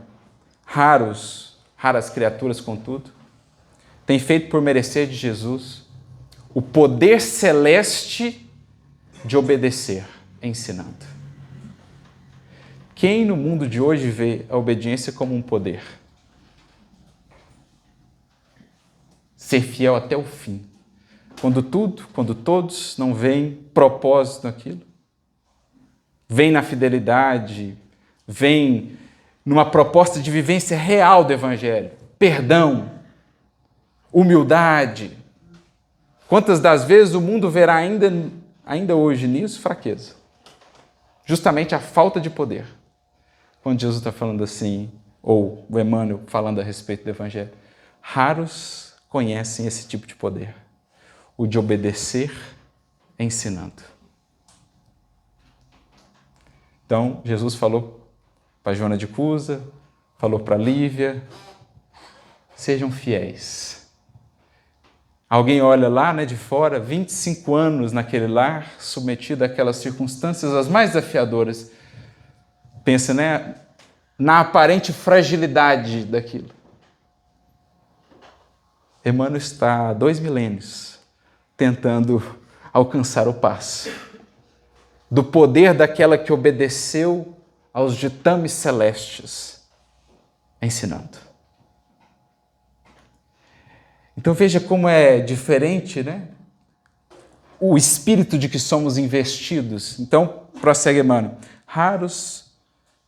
S1: raras criaturas, contudo, têm feito por merecer de Jesus o poder celeste de obedecer, ensinando. Quem no mundo de hoje vê a obediência como um poder? Ser fiel até o fim. Quando todos não veem propósito naquilo. Vem na fidelidade, vem numa proposta de vivência real do Evangelho. Perdão, humildade. Quantas das vezes o mundo verá ainda hoje nisso fraqueza? Justamente a falta de poder. Quando Jesus está falando assim, ou o Emmanuel falando a respeito do Evangelho, raros conhecem esse tipo de poder, o de obedecer ensinando. Então, Jesus falou para Joana de Cusa, falou para Lívia, sejam fiéis. Alguém olha lá, de fora, 25 anos naquele lar, submetido àquelas circunstâncias as mais desafiadoras. Pensa, na aparente fragilidade daquilo. Emmanuel está há 2 milênios tentando alcançar o passo do poder daquela que obedeceu aos ditames celestes, ensinando. Então veja como é diferente, o espírito de que somos investidos. Então, prossegue Emmanuel: raros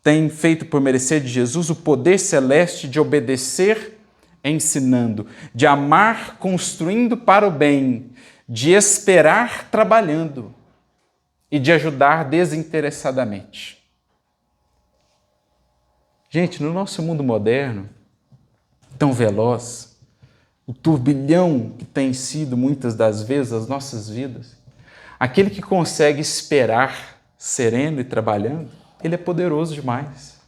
S1: têm feito por merecer de Jesus o poder celeste de obedecer ensinando, de amar construindo para o bem, de esperar trabalhando e de ajudar desinteressadamente. Gente, no nosso mundo moderno, tão veloz, o turbilhão que tem sido muitas das vezes as nossas vidas, aquele que consegue esperar sereno e trabalhando, ele é poderoso demais.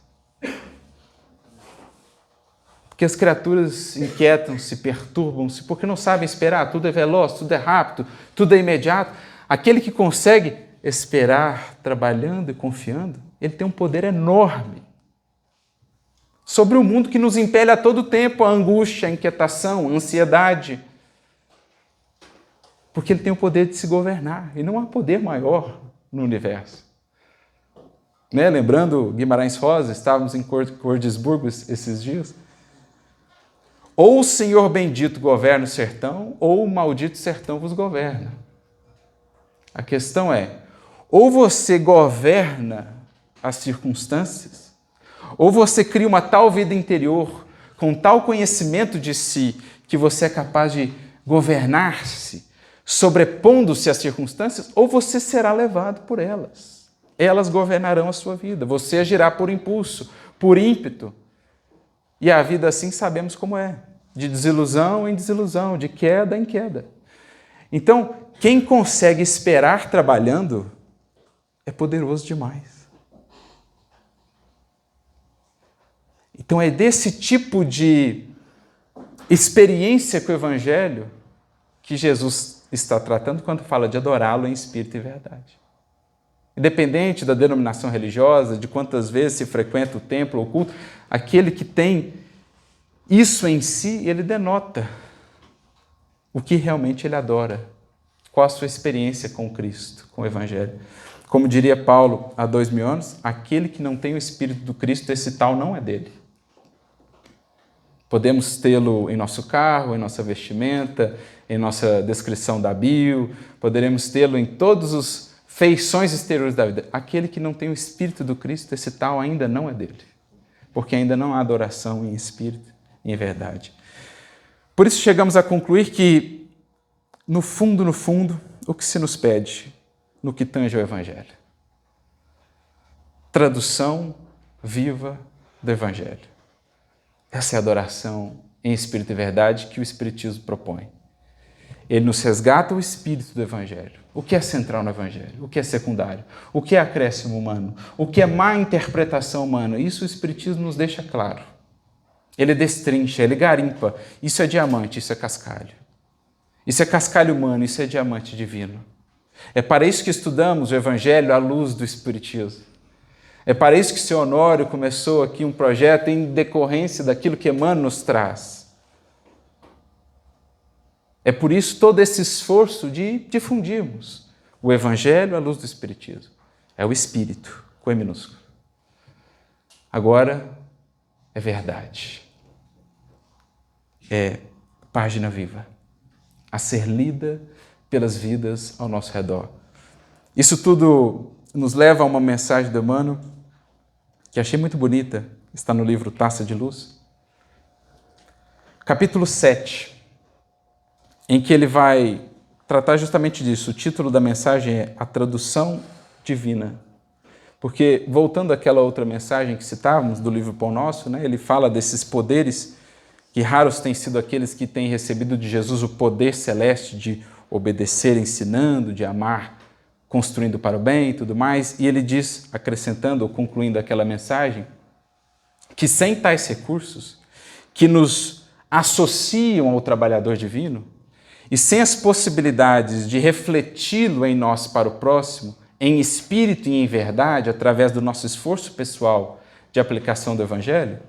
S1: Porque as criaturas inquietam-se, perturbam-se, porque não sabem esperar, tudo é veloz, tudo é rápido, tudo é imediato. Aquele que consegue esperar trabalhando e confiando, ele tem um poder enorme sobre o mundo que nos impele a todo tempo a angústia, a inquietação, a ansiedade. Porque ele tem o poder de se governar, e não há poder maior no universo. Lembrando Guimarães Rosa, estávamos em Cordisburgo esses dias, Ou o Senhor bendito governa o sertão, ou o maldito sertão vos governa. A questão é, ou você governa as circunstâncias, ou você cria uma tal vida interior, com tal conhecimento de si, que você é capaz de governar-se, sobrepondo-se às circunstâncias, ou você será levado por elas. Elas governarão a sua vida. Você agirá por impulso, por ímpeto. E a vida assim sabemos como é, de desilusão em desilusão, de queda em queda. Então, quem consegue esperar trabalhando é poderoso demais. Então é desse tipo de experiência com o Evangelho que Jesus está tratando quando fala de adorá-lo em espírito e verdade. Independente da denominação religiosa, de quantas vezes se frequenta o templo ou o culto, aquele que tem isso em si, ele denota o que realmente ele adora. Qual a sua experiência com Cristo, com o Evangelho. Como diria Paulo há 2000 anos, aquele que não tem o Espírito do Cristo, esse tal não é dele. Podemos tê-lo em nosso carro, em nossa vestimenta, em nossa descrição da bio, poderemos tê-lo em todas as feições exteriores da vida. Aquele que não tem o Espírito do Cristo, esse tal ainda não é dele, porque ainda não há adoração em espírito e em verdade. Por isso chegamos a concluir que, no fundo, o que se nos pede no que tange ao Evangelho? Tradução viva do Evangelho. Essa é a adoração em espírito e verdade que o Espiritismo propõe. Ele nos resgata o espírito do Evangelho. O que é central no Evangelho? O que é secundário? O que é acréscimo humano? O que é má interpretação humana? Isso o Espiritismo nos deixa claro. Ele destrincha, ele garimpa. Isso é diamante, isso é cascalho. Isso é cascalho humano, isso é diamante divino. É para isso que estudamos o Evangelho à luz do Espiritismo. É para isso que seu Honório começou aqui um projeto em decorrência daquilo que Emmanuel nos traz. É por isso todo esse esforço de difundirmos o Evangelho à luz do Espiritismo. É o Espírito, com E minúsculo. Agora, é verdade. É página viva, a ser lida pelas vidas ao nosso redor. Isso tudo nos leva a uma mensagem do Emmanuel, que achei muito bonita, está no livro Taça de Luz. Capítulo 7, em que ele vai tratar justamente disso. O título da mensagem é A Tradução Divina. Porque, voltando àquela outra mensagem que citávamos do livro Pão Nosso, né, ele fala desses poderes, que raros têm sido aqueles que têm recebido de Jesus o poder celeste de obedecer ensinando, de amar construindo para o bem e tudo mais. E ele diz, acrescentando ou concluindo aquela mensagem, que sem tais recursos que nos associam ao trabalhador divino e sem as possibilidades de refleti-lo em nós para o próximo, em espírito e em verdade, através do nosso esforço pessoal de aplicação do Evangelho,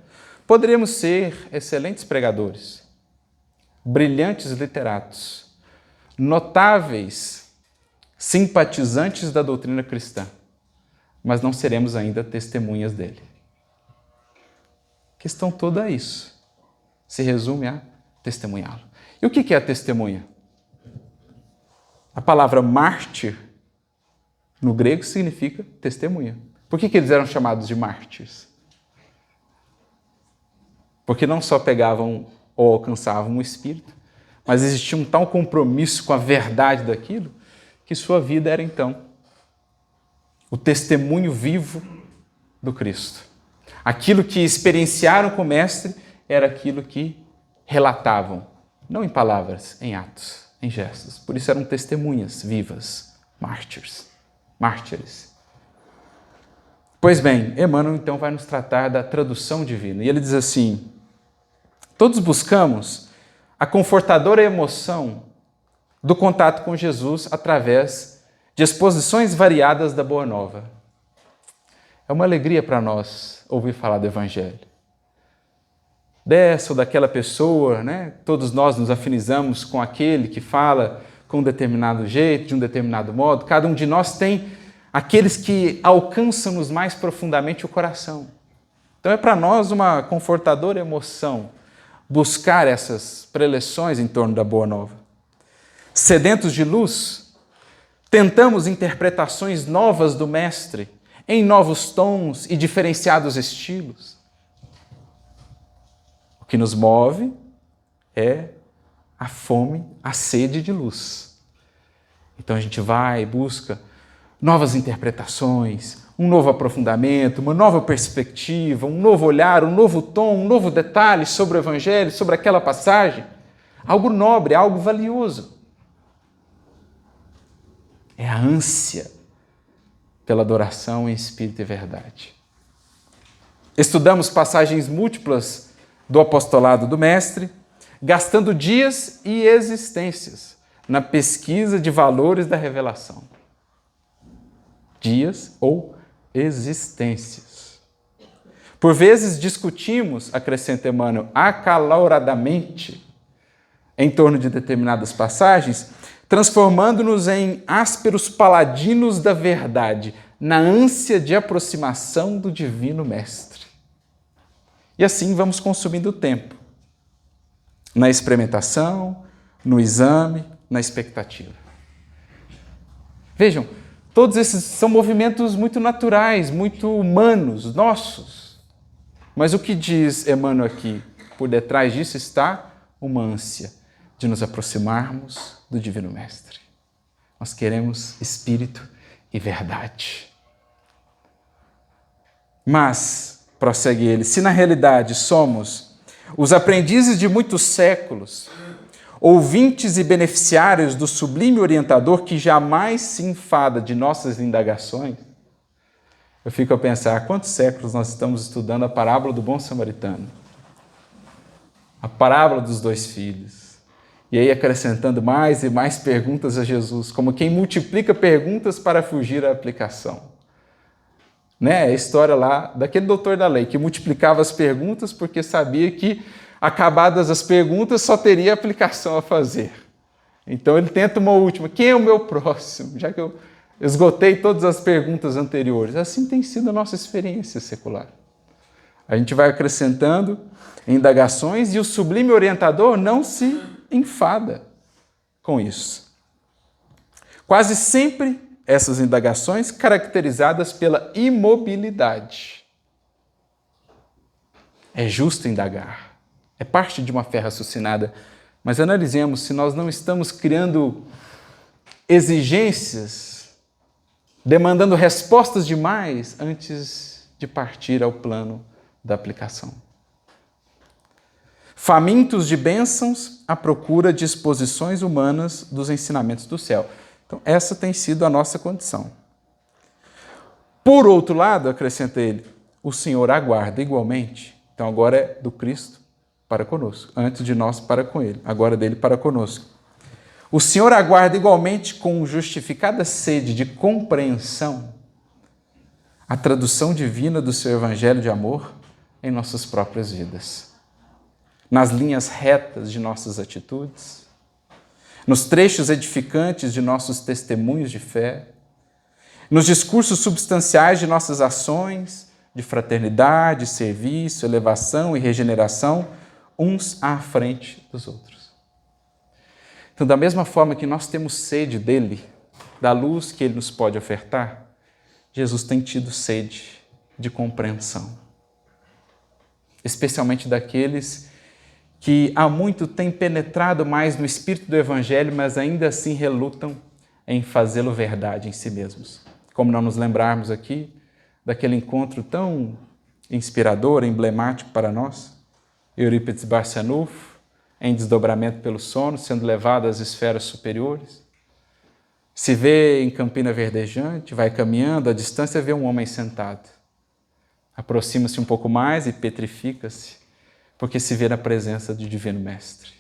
S1: poderíamos ser excelentes pregadores, brilhantes literatos, notáveis simpatizantes da doutrina cristã, mas não seremos ainda testemunhas dele. A questão toda é isso. Se resume a testemunhá-lo. E o que é a testemunha? A palavra mártir, no grego, significa testemunha. Por que eles eram chamados de mártires? Porque não só pegavam ou alcançavam o Espírito, mas existia um tal compromisso com a verdade daquilo, que sua vida era, então, o testemunho vivo do Cristo. Aquilo que experienciaram com o Mestre era aquilo que relatavam, não em palavras, em atos, em gestos. Por isso eram testemunhas vivas, mártires. Pois bem, Emmanuel, então, vai nos tratar da tradução divina. E ele diz assim: todos buscamos a confortadora emoção do contato com Jesus através de exposições variadas da Boa Nova. É uma alegria para nós ouvir falar do Evangelho. Dessa ou daquela pessoa, né? Todos nós nos afinizamos com aquele que fala com um determinado jeito, de um determinado modo. Cada um de nós tem aqueles que alcançam-nos mais profundamente o coração. Então é para nós uma confortadora emoção, buscar essas preleções em torno da Boa Nova. Sedentos de luz, tentamos interpretações novas do Mestre, em novos tons e diferenciados estilos. O que nos move é a fome, a sede de luz. Então a gente vai e busca novas interpretações, um novo aprofundamento, uma nova perspectiva, um novo olhar, um novo tom, um novo detalhe sobre o Evangelho, sobre aquela passagem. Algo nobre, algo valioso. É a ânsia pela adoração em espírito e verdade. Estudamos passagens múltiplas do apostolado do Mestre, gastando dias e existências na pesquisa de valores da revelação. Dias ou existências. Por vezes discutimos, acrescenta Emmanuel, acaloradamente em torno de determinadas passagens, transformando-nos em ásperos paladinos da verdade, na ânsia de aproximação do Divino Mestre. E assim vamos consumindo o tempo, na experimentação, no exame, na expectativa. Vejam, todos esses são movimentos muito naturais, muito humanos, nossos. Mas o que diz Emmanuel aqui? Por detrás disso está uma ânsia de nos aproximarmos do Divino Mestre. Nós queremos espírito e verdade. Mas, prossegue ele, se na realidade somos os aprendizes de muitos séculos, ouvintes e beneficiários do sublime orientador que jamais se enfada de nossas indagações, eu fico a pensar, há quantos séculos nós estamos estudando a parábola do bom samaritano? A parábola dos dois filhos. E aí acrescentando mais e mais perguntas a Jesus, como quem multiplica perguntas para fugir à aplicação. Né? A história lá daquele doutor da lei que multiplicava as perguntas porque sabia que, acabadas as perguntas, só teria aplicação a fazer. Então ele tenta uma última. Quem é o meu próximo? Já que eu esgotei todas as perguntas anteriores. Assim tem sido a nossa experiência secular. A gente vai acrescentando indagações e o sublime orientador não se enfada com isso. Quase sempre essas indagações caracterizadas pela imobilidade. É justo indagar. É parte de uma fé raciocinada. Mas analisemos se nós não estamos criando exigências, demandando respostas demais antes de partir ao plano da aplicação. Famintos de bênçãos à procura de exposições humanas dos ensinamentos do céu. Então, essa tem sido a nossa condição. Por outro lado, acrescenta ele, o Senhor aguarda igualmente. Então, agora é do Cristo para conosco. Antes de nós, para com Ele. Agora dele para conosco. O Senhor aguarda igualmente com justificada sede de compreensão a tradução divina do seu Evangelho de amor em nossas próprias vidas. Nas linhas retas de nossas atitudes, nos trechos edificantes de nossos testemunhos de fé, nos discursos substanciais de nossas ações de fraternidade, serviço, elevação e regeneração, uns à frente dos outros. Então, da mesma forma que nós temos sede dele, da luz que ele nos pode ofertar, Jesus tem tido sede de compreensão, especialmente daqueles que há muito têm penetrado mais no espírito do Evangelho, mas ainda assim relutam em fazê-lo verdade em si mesmos. Como não nos lembrarmos aqui daquele encontro tão inspirador, emblemático para nós, Eurípides Barçanufo, em desdobramento pelo sono, sendo levado às esferas superiores. Se vê em campina verdejante, vai caminhando, à distância vê um homem sentado. Aproxima-se um pouco mais e petrifica-se, porque se vê na presença do Divino Mestre.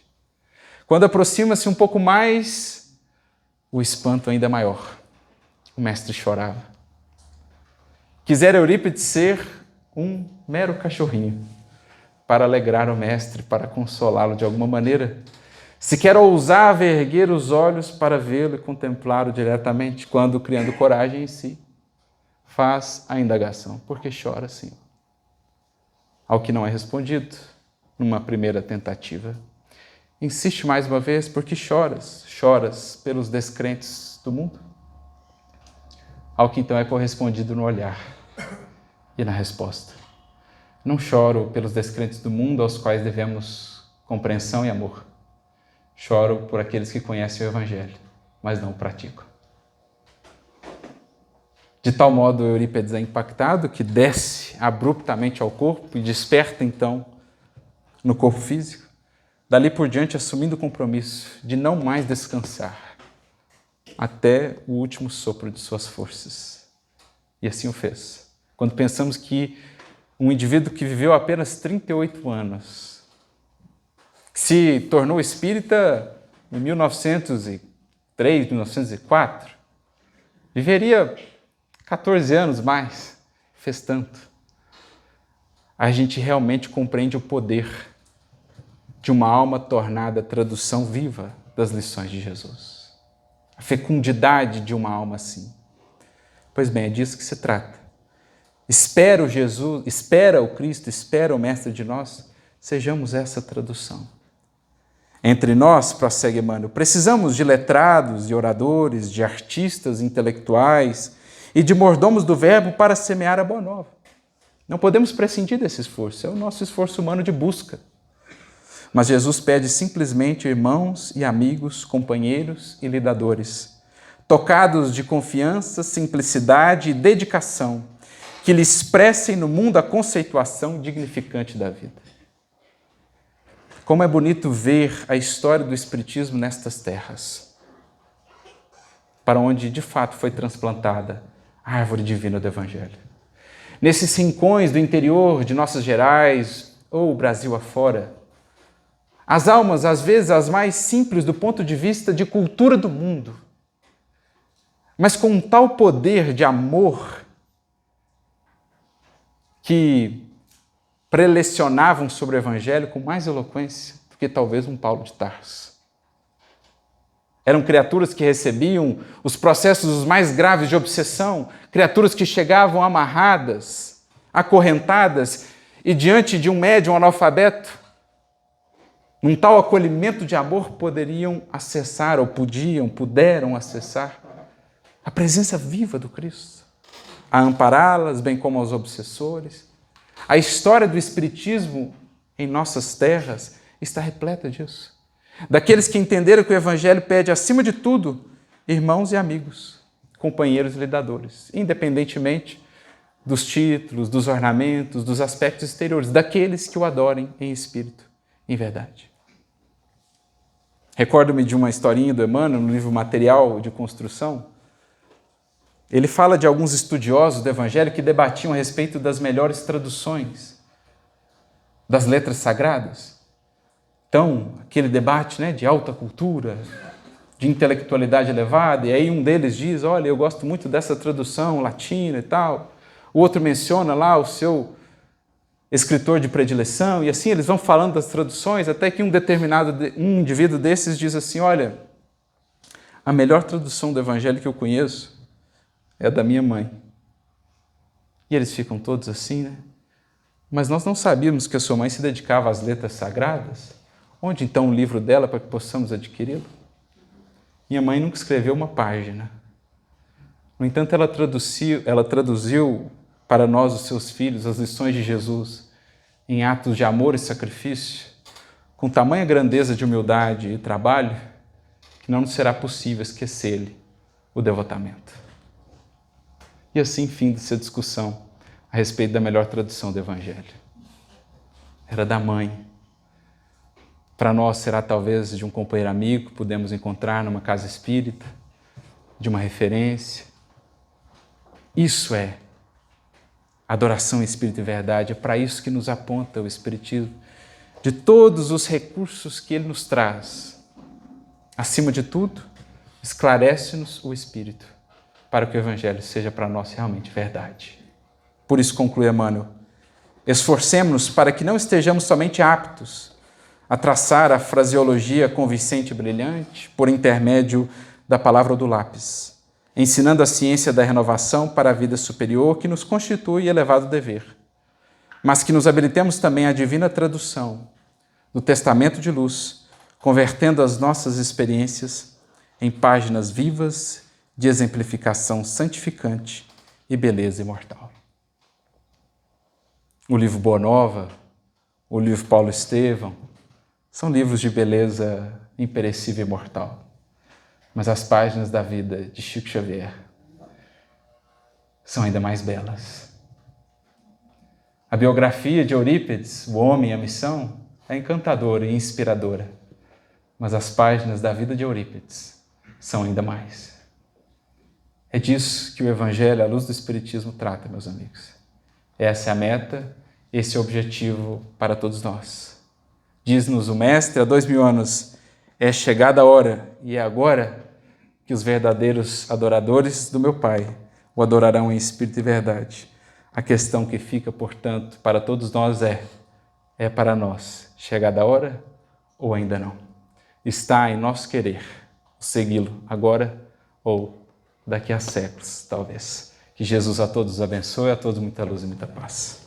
S1: Quando aproxima-se um pouco mais, o espanto ainda é maior. O Mestre chorava. Quisera Eurípides ser um mero cachorrinho, para alegrar o Mestre, para consolá-lo de alguma maneira. Sequer ousava erguer os olhos para vê-lo e contemplá-lo diretamente, quando, criando coragem em si, faz a indagação: por que chora, Senhor? Ao que não é respondido, numa primeira tentativa. Insiste mais uma vez, porque choras? Choras pelos descrentes do mundo? Ao que então é correspondido no olhar e na resposta. Não choro pelos descrentes do mundo aos quais devemos compreensão e amor. Choro por aqueles que conhecem o Evangelho, mas não o praticam. De tal modo, Eurípides é impactado que desce abruptamente ao corpo e desperta então no corpo físico, dali por diante assumindo o compromisso de não mais descansar até o último sopro de suas forças. E assim o fez. Quando pensamos que um indivíduo que viveu apenas 38 anos, que se tornou espírita em 1903, 1904, viveria 14 anos mais, fez tanto. A gente realmente compreende o poder de uma alma tornada tradução viva das lições de Jesus. A fecundidade de uma alma assim. Pois bem, é disso que se trata. Espera o Jesus, espera o Cristo, espera o Mestre de nós, sejamos essa tradução. Entre nós, prossegue Emmanuel, precisamos de letrados, de oradores, de artistas intelectuais e de mordomos do verbo para semear a boa nova. Não podemos prescindir desse esforço, é o nosso esforço humano de busca. Mas Jesus pede simplesmente irmãos e amigos, companheiros e lidadores, tocados de confiança, simplicidade e dedicação, que lhe expressem no mundo a conceituação dignificante da vida. Como é bonito ver a história do Espiritismo nestas terras, para onde de fato foi transplantada a árvore divina do Evangelho. Nesses rincões do interior de Nossas Gerais ou Brasil afora, as almas, às vezes as mais simples do ponto de vista de cultura do mundo, mas com um tal poder de amor que prelecionavam sobre o Evangelho com mais eloquência do que talvez um Paulo de Tarso. Eram criaturas que recebiam os processos mais graves de obsessão, criaturas que chegavam amarradas, acorrentadas, e diante de um médium analfabeto, num tal acolhimento de amor, poderiam acessar, ou puderam acessar a presença viva do Cristo, a ampará-las, bem como aos obsessores. A história do Espiritismo em nossas terras está repleta disso. Daqueles que entenderam que o Evangelho pede, acima de tudo, irmãos e amigos, companheiros e lidadores, independentemente dos títulos, dos ornamentos, dos aspectos exteriores, daqueles que o adorem em espírito, em verdade. Recordo-me de uma historinha do Emmanuel, no livro Material de Construção. Ele fala de alguns estudiosos do Evangelho que debatiam a respeito das melhores traduções das letras sagradas. Então, aquele debate, né, de alta cultura, de intelectualidade elevada, e aí um deles diz, olha, eu gosto muito dessa tradução latina e tal. O outro menciona lá o seu escritor de predileção, e assim eles vão falando das traduções, até que um indivíduo desses diz assim, olha, a melhor tradução do Evangelho que eu conheço é a da minha mãe. E eles ficam todos assim, né? Mas nós não sabíamos que a sua mãe se dedicava às letras sagradas? Onde então o livro dela para que possamos adquiri-lo? Minha mãe nunca escreveu uma página. No entanto, ela traduziu para nós, os seus filhos, as lições de Jesus em atos de amor e sacrifício, com tamanha grandeza de humildade e trabalho, que não nos será possível esquecer-lhe o devotamento. E assim, fim-se a discussão a respeito da melhor tradução do Evangelho. Era da mãe. Para nós será talvez de um companheiro amigo que pudemos encontrar numa casa espírita, de uma referência. Isso é adoração em espírito e verdade, é para isso que nos aponta o Espiritismo. De todos os recursos que ele nos traz, acima de tudo, esclarece-nos o Espírito, para que o Evangelho seja para nós realmente verdade. Por isso conclui Emmanuel, esforcemo-nos para que não estejamos somente aptos a traçar a fraseologia convincente e brilhante por intermédio da palavra ou do lápis, ensinando a ciência da renovação para a vida superior que nos constitui elevado dever, mas que nos habilitemos também à divina tradução do testamento de luz, convertendo as nossas experiências em páginas vivas de exemplificação santificante e beleza imortal. O livro Boa Nova, o livro Paulo Estevão, são livros de beleza imperecível e imortal. Mas as páginas da vida de Chico Xavier são ainda mais belas. A biografia de Eurípides, O Homem e a Missão, é encantadora e inspiradora. Mas as páginas da vida de Eurípides são ainda mais. É disso que o Evangelho, à luz do Espiritismo, trata, meus amigos. Essa é a meta, esse é o objetivo para todos nós. Diz-nos o Mestre há 2000 anos, é chegada a hora, e é agora que os verdadeiros adoradores do meu Pai o adorarão em espírito e verdade. A questão que fica, portanto, para todos nós é para nós chegada a hora ou ainda não? Está em nosso querer segui-lo agora ou daqui a séculos, talvez. Que Jesus a todos abençoe, a todos muita luz e muita paz.